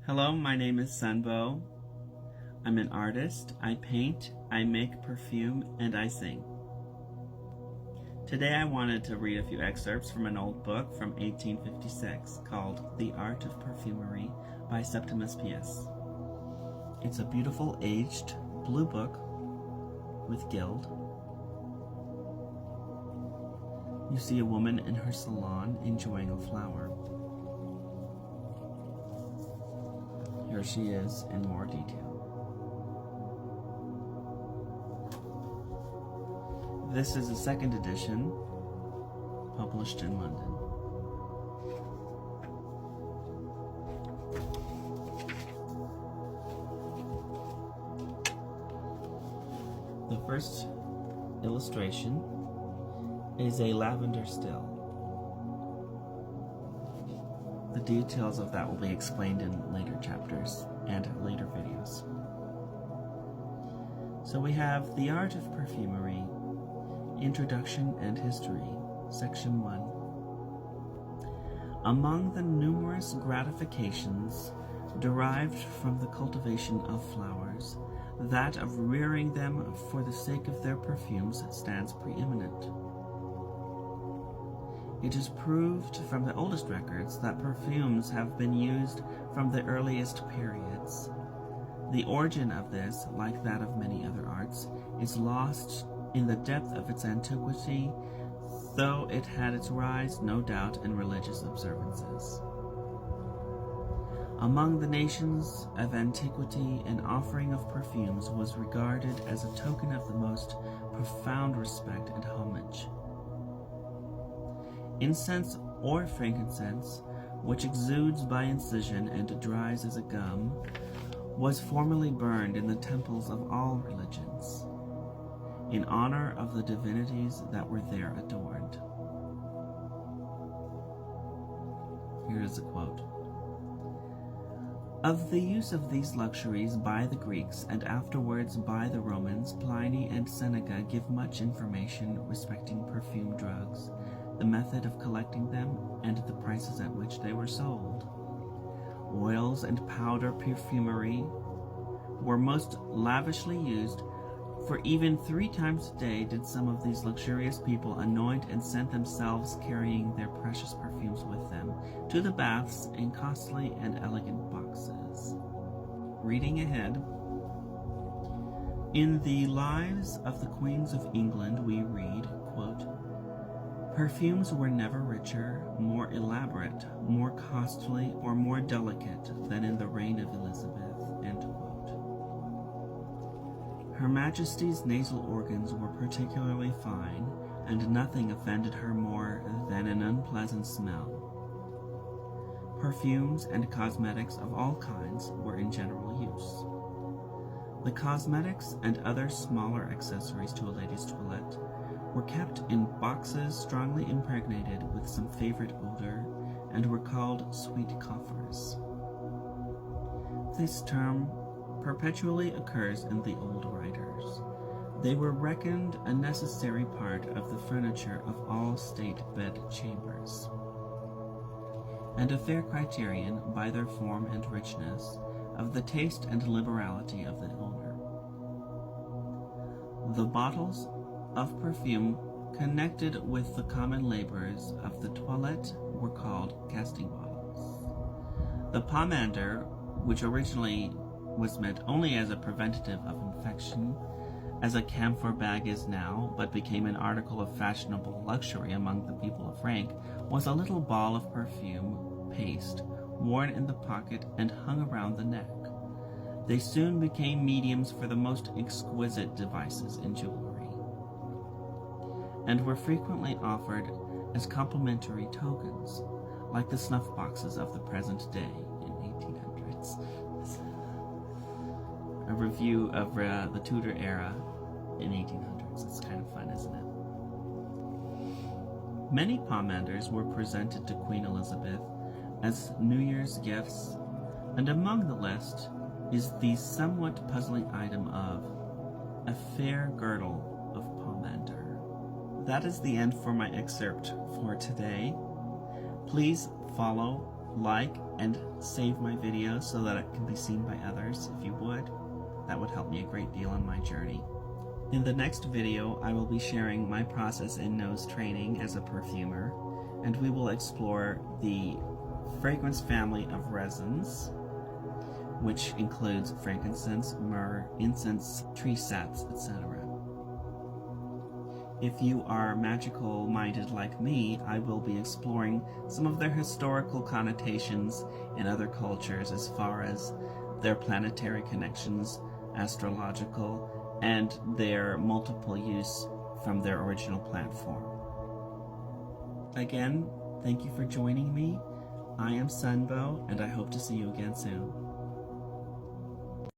Hello, my name is 8unbow. I'm an artist. I paint, I make perfume, and I sing. Today I wanted to read a few excerpts from an old book from 1856 called The Art of Perfumery by Septimus Piesse. It's a beautiful aged blue book with gilt. You see a woman in her salon enjoying a flower. Here she is in more detail. This is a second edition, published in London. The first illustration is a lavender still. The details of that will be explained in later chapters and later videos. So we have The Art of Perfumery, Introduction and History, Section 1. Among the numerous gratifications derived from the cultivation of flowers, that of rearing them for the sake of their perfumes stands preeminent. It is proved from the oldest records that perfumes have been used from the earliest periods. The origin of this, like that of many other arts, is lost in the depth of its antiquity, though it had its rise, no doubt, in religious observances. Among the nations of antiquity, an offering of perfumes was regarded as a token of the most profound respect and homage. Incense or frankincense, which exudes by incision and dries as a gum, was formerly burned in the temples of all religions, in honor of the divinities that were there adored. Here is a quote. Of the use of these luxuries by the Greeks and afterwards by the Romans, Pliny and Seneca give much information respecting perfume drugs, the method of collecting them, and the prices at which they were sold. Oils and powder perfumery were most lavishly used, for even 3 times a day did some of these luxurious people anoint and scent themselves, carrying their precious perfumes with them to the baths in costly and elegant boxes. Reading ahead, in the Lives of the Queens of England we read, quote, "Perfumes were never richer, more elaborate, more costly, or more delicate than in the reign of Elizabeth." End quote. Her Majesty's nasal organs were particularly fine, and nothing offended her more than an unpleasant smell. Perfumes and cosmetics of all kinds were in general use. The cosmetics and other smaller accessories to a lady's toilette were kept in boxes strongly impregnated with some favorite odor, and were called sweet coffers. This term perpetually occurs in the old writers. They were reckoned a necessary part of the furniture of all state bed chambers, and a fair criterion, by their form and richness, of the taste and liberality of the owner. The bottles of perfume connected with the common labors of the toilette were called casting bottles. The pomander, which originally was meant only as a preventative of infection, as a camphor bag is now, but became an article of fashionable luxury among the people of rank, was a little ball of perfume paste worn in the pocket and hung around the neck. They soon became mediums for the most exquisite devices in jewelry, and were frequently offered as complimentary tokens, like the snuff boxes of the present day in 1800s. A review of the Tudor era in 1800s. It's kind of fun, isn't it? Many pomanders were presented to Queen Elizabeth as New Year's gifts, and among the list is the somewhat puzzling item of a fair girdle of pomander. That is the end for my excerpt for today. Please follow, like and save my video so that it can be seen by others if you would. That would help me a great deal on my journey. In the next video, I will be sharing my process in nose training as a perfumer, and we will explore the fragrance family of resins, which includes frankincense, myrrh, incense, tree saps, etc. If you are magical-minded like me, I will be exploring some of their historical connotations in other cultures as far as their planetary connections, astrological, and their multiple use from their original plant form. Again, thank you for joining me. I am 8unbow, and I hope to see you again soon.